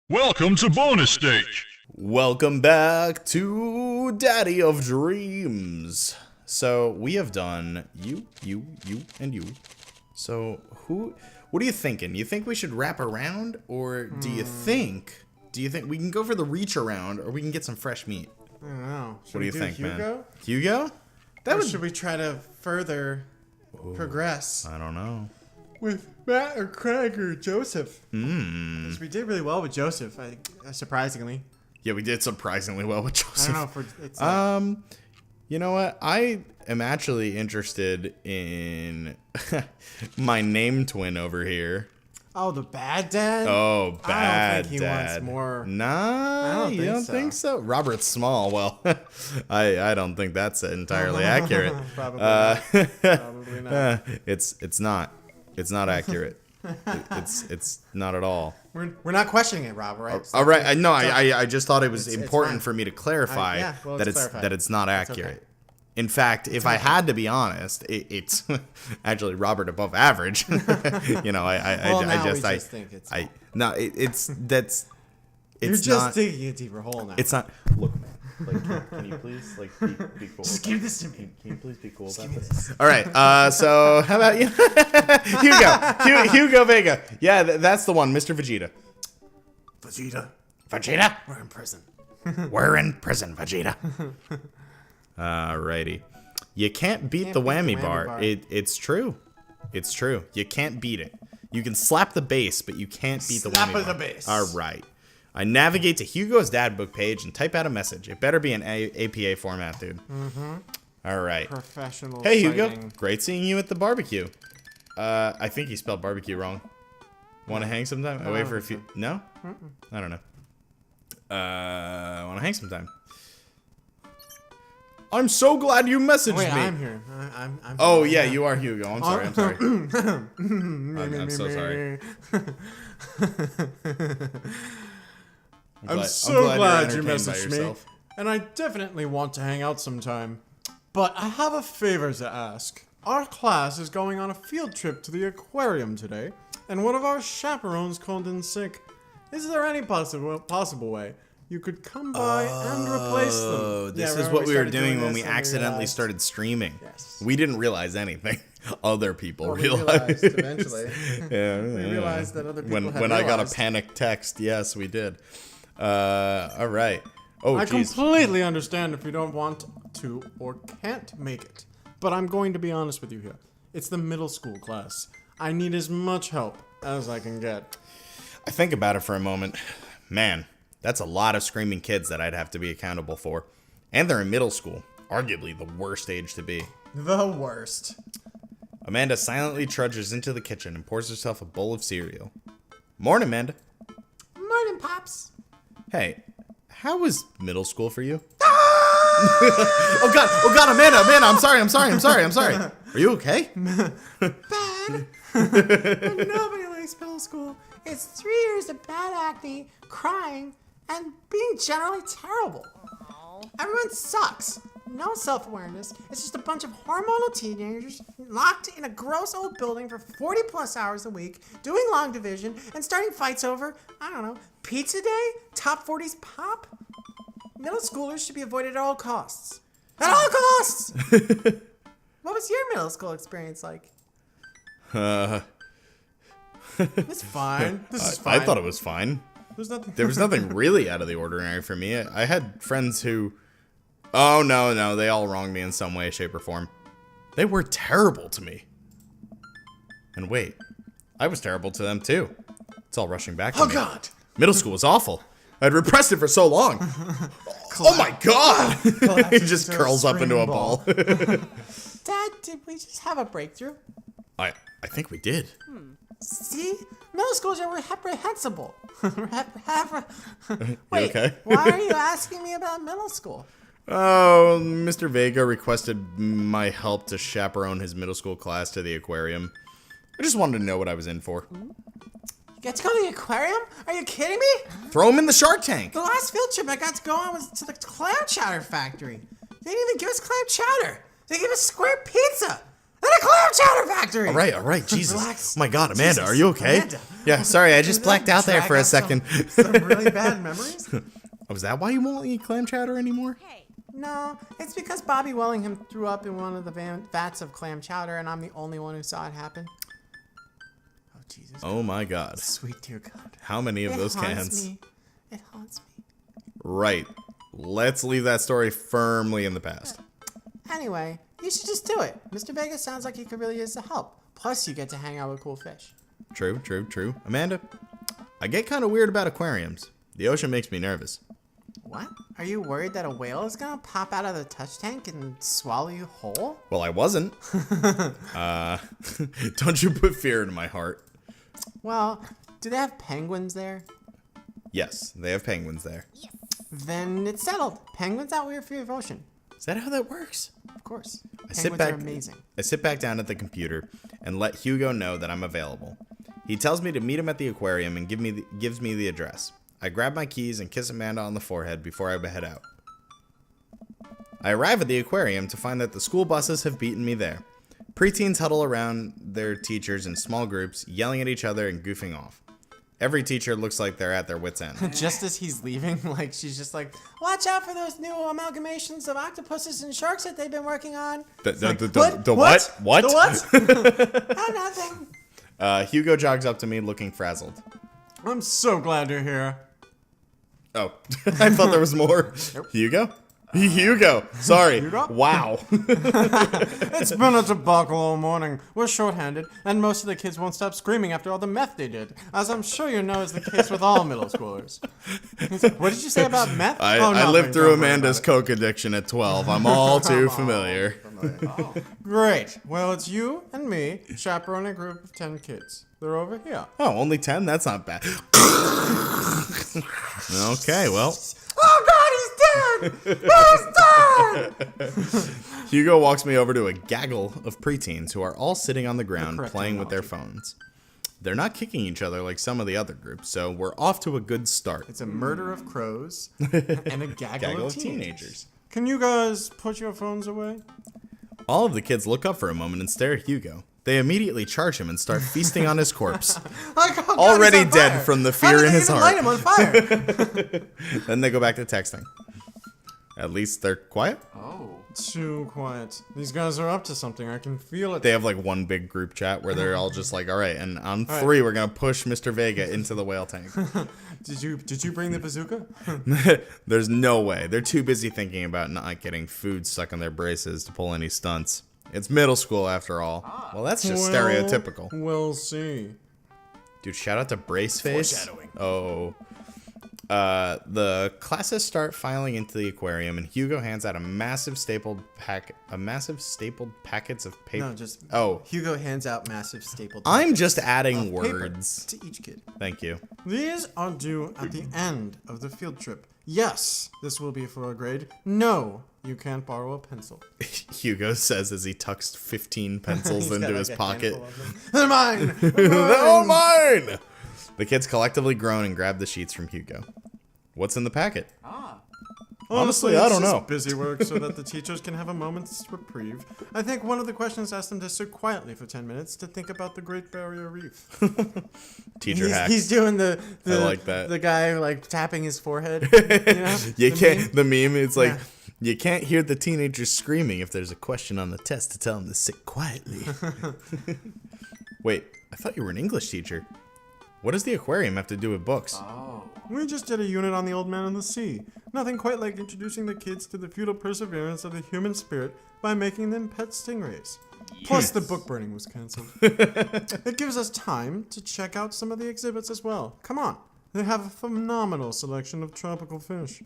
Welcome to bonus stage. Welcome back to Daddy of Dreams. So we have done you, and you. So what are you thinking? You think we should wrap around, or do you think we can go for the reach around, or we can get some fresh meat? I don't know. What do you think, Hugo? man? Hugo? Or should we try to further progress I don't know. with Matt or Craig or Joseph? Because we did really well with Joseph, I think, surprisingly. Yeah, we did surprisingly well with I Joseph. don't know if it's You know what? I am actually interested in my name twin over here. oh, the bad dad? Oh, bad I don't think he dad. wants more. Nah, you don't think so? Robert Small. Well, I don't think that's entirely accurate. Probably not. Probably not. It's not. It's not accurate. It's not at all. We're not questioning it, Rob, right? All right. I just thought it was It's important fine. for me to clarify yeah, well, that it's it's clarified. that it's not It's accurate. okay. In fact, if I had to be honest, it's actually Robert above average. You know, Now we just think it's. it's You're just not. digging a deeper hole now. It's not. Look, man. Like, can you please be cool? Just give this to me. Can you please be cool about this? All right. So how about you, Hugo Vega? Yeah, that's the one, Mr. Vegeta. Vegeta, Vegeta, we're in prison. we're in prison, Vegeta. Alrighty. You can't beat the whammy bar. It's true. It's true. You can't beat it. You can slap the bass, but you can't beat the Slap whammy of bar. the bass. All right. I navigate to Hugo's dad book page and type out a message. It better be an APA format, dude. Mm-hmm. All right. Professional. Hey, Hugo. sighting. Great seeing you at the barbecue. I think he spelled barbecue wrong. Want to hang sometime? I wait for a few. No? I don't know. Want to hang sometime? I'm so glad you messaged Wait, me. I'm here. I'm Oh, here. yeah, you are Hugo. I'm sorry. I'm sorry. I'm so sorry. I'm so glad you you're entertained by messaged me. yourself. And I definitely want to hang out sometime. But I have a favor to ask. Our class is going on a field trip to the aquarium today, and one of our chaperones called in sick. Is there any possible way you could come by and replace them? Oh, this Yeah, is remember what we were started doing when this we and accidentally realized- started streaming. Yes. We didn't realize anything. Other people Well, we realized. realized eventually. Yeah, We realized that other people had when I got a realized. panic text, yes, we did. All right. Oh, I jeez. completely understand if you don't want to or can't make it. But I'm going to be honest with you here. It's the middle school class. I need as much help as I can get. I think about it for a moment. Man, that's a lot of screaming kids that I'd have to be accountable for. And they're in middle school. Arguably the worst age to be. The worst. Amanda silently trudges into the kitchen and pours herself a bowl of cereal. Morning, Amanda. Morning, Pops. Hey, how was middle school for you? Oh God, Amanda, I'm sorry. Are you okay? Bad. But nobody likes middle school. It's 3 years of bad acne, crying, and being generally terrible. Everyone sucks. No self-awareness. It's just a bunch of hormonal teenagers locked in a gross old building for 40 plus hours a week, doing long division, and starting fights over, I don't know, pizza day? Top 40s pop? Middle schoolers should be avoided at all costs. At all costs! What was your middle school experience like? It's fine. This is I fine. thought it was fine. There's nothing. There was nothing really out of the ordinary for me. I had friends who... Oh, no, they all wronged me in some way, shape, or form. They were terrible to me. And wait, I was terrible to them too. It's all rushing back to me. Oh, God! Middle school was awful. I'd repressed it for so long. Oh my God! He just into a curls up into a screaming ball. Dad, did we just have a breakthrough? I think we did. See? Middle schools are reprehensible. Wait, okay? why are you asking me about middle school? Oh, Mr. Vega requested my help to chaperone his middle school class to the aquarium. I just wanted to know what I was in for. You get to go to the aquarium? Are you kidding me? Throw him in the Shark Tank. The last field trip I got to go on was to the clam chowder factory. They didn't even give us clam chowder. They gave us square pizza. And a clam chowder factory. All right, Jesus. Relax. Oh my God, Amanda, Jesus. are you okay? Amanda. Yeah, sorry, I just blacked out there Drag for a up second. Some really bad memories? Was that why you won't eat clam chowder anymore? No, it's because Bobby Wellingham threw up in one of the vats of clam chowder, and I'm the only one who saw it happen. Oh, Jesus. Oh my God. Sweet dear God. How many of those haunts cans? me. It haunts me. Right. Let's leave that story firmly in the past. Anyway, you should just do it. Mr. Vega sounds like he could really use the help. Plus, you get to hang out with cool fish. True. Amanda, I get kind of weird about aquariums. The ocean makes me nervous. What? Are you worried that a whale is gonna pop out of the touch tank and swallow you whole? Well, I wasn't. Don't you put fear into my heart. Well, do they have penguins there? Yes, they have penguins there. Then it's settled. Penguins out Weird Fear of Ocean. Is that how that works? Of course. sit Penguins back- are amazing. I sit back down at the computer and let Hugo know that I'm available. He tells me to meet him at the aquarium and gives me the address. I grab my keys and kiss Amanda on the forehead before I head out. I arrive at the aquarium to find that the school buses have beaten me there. Preteens huddle around their teachers in small groups, yelling at each other and goofing off. Every teacher looks like they're at their wits' end. Just as he's leaving, like, she's just like, watch out for those new amalgamations of octopuses and sharks that they've been working on. It's like, The what? What? The what? Oh, nothing. Hugo jogs up to me looking frazzled. I'm so glad you're here. Oh, I thought there was more. Hugo? Hugo. Sorry. Hugo? Wow. It's been a debacle all morning. We're shorthanded, and most of the kids won't stop screaming after all the meth they did, as I'm sure you know is the case with all middle schoolers. What did you say about meth? I nothing. lived through Don't worry Amanda's about coke addiction at 12. I'm all too familiar. it. Great. Well, it's you and me chaperoning a group of 10 kids. They're over here. Oh, only 10? That's not bad. Okay, well. Oh God, he's dead! He's dead! Hugo walks me over to a gaggle of preteens who are all sitting on the ground correct playing with their phones. They're not kicking each other like some of the other groups, so we're off to a good start. It's a murder of crows and a gaggle of teenagers. Can you guys put your phones away? All of the kids look up for a moment and stare at Hugo. They immediately charge him and start feasting on his corpse. Like, oh God, Already he's on dead fire. from the How fear did in they his even heart. light him on fire? Then they go back to texting. At least they're quiet. Too quiet. These guys are up to something. I can feel it. They have like one big group chat where they're all just like, all right, and on 3, we're going to push Mr. Vega into the whale tank. Did you bring the bazooka? There's no way. They're too busy thinking about not getting food stuck in their braces to pull any stunts. It's middle school after all. Well, that's just stereotypical. We'll see. Dude, shout out to Braceface. Foreshadowing. Oh. The classes start filing into the aquarium, and Hugo hands out a massive stapled packets of paper. No, just Oh, Hugo hands out massive stapled. I'm just adding of paper words. to each kid. Thank you. These are due at the end of the field trip. Yes, this will be for a grade. No, you can't borrow a pencil. Hugo says as he tucks 15 pencils He's got, into like, his a pocket. handful of them. They're mine. Oh, mine! The kids collectively groan and grab the sheets from Hugo. What's in the packet? Honestly, I it's don't just know. Busy work so that the teachers can have a moment's reprieve. I think one of the questions asked them to sit quietly for 10 minutes to think about the Great Barrier Reef. Teacher hacks. He's doing the I like that. The guy like tapping his forehead. You know? You The can't. meme? The meme. It's like Yeah. you can't hear the teenagers screaming if there's a question on the test to tell them to sit quietly. Wait, I thought you were an English teacher. What does the aquarium have to do with books? We just did a unit on the Old Man in the Sea. Nothing quite like introducing the kids to the futile perseverance of the human spirit by making them pet stingrays. Plus, the book burning was cancelled. It gives us time to check out some of the exhibits as well. Come on. They have a phenomenal selection of tropical fish.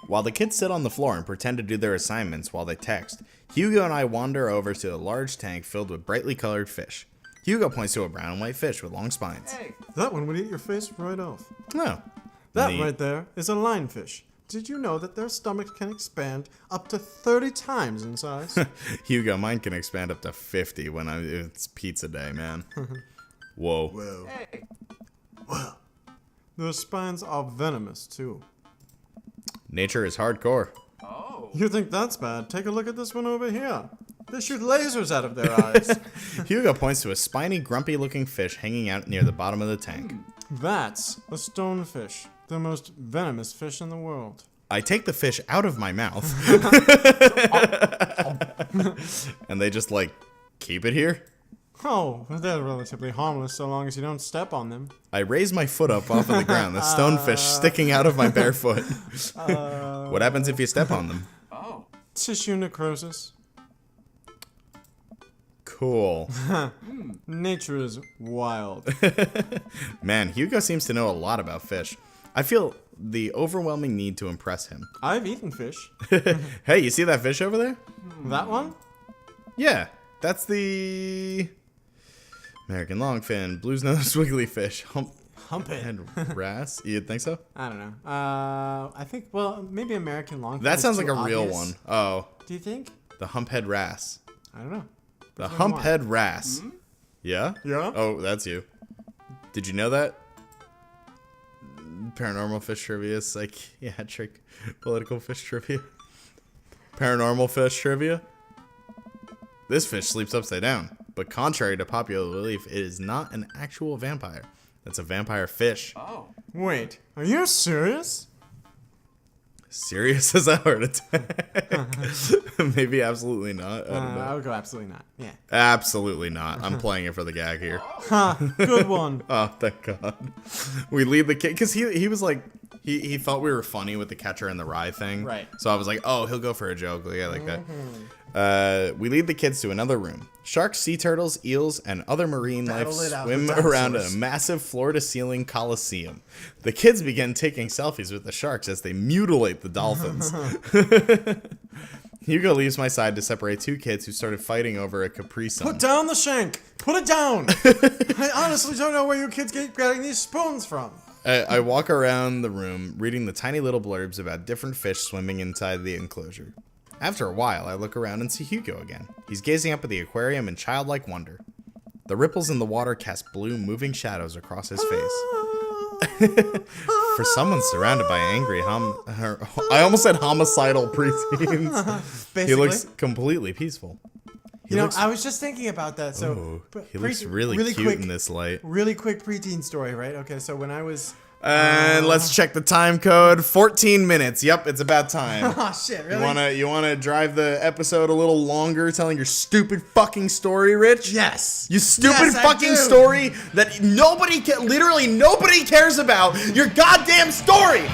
While the kids sit on the floor and pretend to do their assignments while they text, Hugo and I wander over to a large tank filled with brightly colored fish. Hugo points to a brown and white fish with long spines. That one would eat your face right off. No. That Neat. right there is a lionfish. Did you know that their stomach can expand up to 30 times in size? Hugo, mine can expand up to 50 when it's pizza day, man. Whoa. Whoa. Well, their spines are venomous too. Nature is hardcore. You think that's bad? Take a look at this one over here. They shoot lasers out of their eyes. Hugo points to a spiny, grumpy-looking fish hanging out near the bottom of the tank. That's a stonefish, the most venomous fish in the world. I take the fish out of my mouth. And they just, like, keep it here? Oh, they're relatively harmless so long as you don't step on them. I raise my foot up off of the ground, the stonefish sticking out of my bare foot. What happens if you step on them? Tissue necrosis. Cool. Nature is wild. Man, Hugo seems to know a lot about fish. I feel the overwhelming need to impress him. I've eaten fish. Hey, you see that fish over there? That one? Yeah, that's the American longfin, blues nose wiggly fish, humphead wrasse. You'd think so? I don't know. I think, well, maybe American longfin. That is sounds too like a real obvious. one. Oh, Do you think? the humphead wrasse. I don't know. The Which one do you humphead wrasse. Yeah? Yeah? Oh, that's you. Did you know that? Paranormal fish trivia, psychiatric, political fish trivia. Paranormal fish trivia. This fish sleeps upside down, but contrary to popular belief, it is not an actual vampire. It's a vampire fish. Wait, are you serious? Serious as a heart attack. Maybe absolutely not. I don't know. I would go absolutely not. Yeah. Absolutely not. I'm playing it for the gag here. Good one. Oh, thank God. We lead the kid because he was like he thought we were funny with the Catcher in the Rye thing. Right. So I was like, oh, he'll go for a joke. Yeah, like that. We lead the kids to another room. Sharks, sea turtles, eels, and other marine life Battle it out swim with around a dinosaurs. massive floor-to-ceiling coliseum. The kids begin taking selfies with the sharks as they mutilate the dolphins. Hugo leaves my side to separate two kids who started fighting over a Capri Sun. Put down the shank. Put it down. I honestly don't know where you kids keep getting these spoons from. I walk around the room, reading the tiny little blurbs about different fish swimming inside the enclosure. After a while, I look around and see Hugo again. He's gazing up at the aquarium in childlike wonder. The ripples in the water cast blue, moving shadows across his face. For someone surrounded by angry I almost said homicidal preteens. Basically. He looks completely peaceful. You know, I was just thinking about that. So Ooh, he pre- looks really cute quick, in this light. Really quick preteen story, right? Okay, so when I was And let's check the time code. 14 minutes. Yep, it's about time. oh shit, really? You wanna drive the episode a little longer, telling your stupid fucking story, Rich? Yes. You stupid Yes, I fucking do. story that literally nobody cares about. Your goddamn story.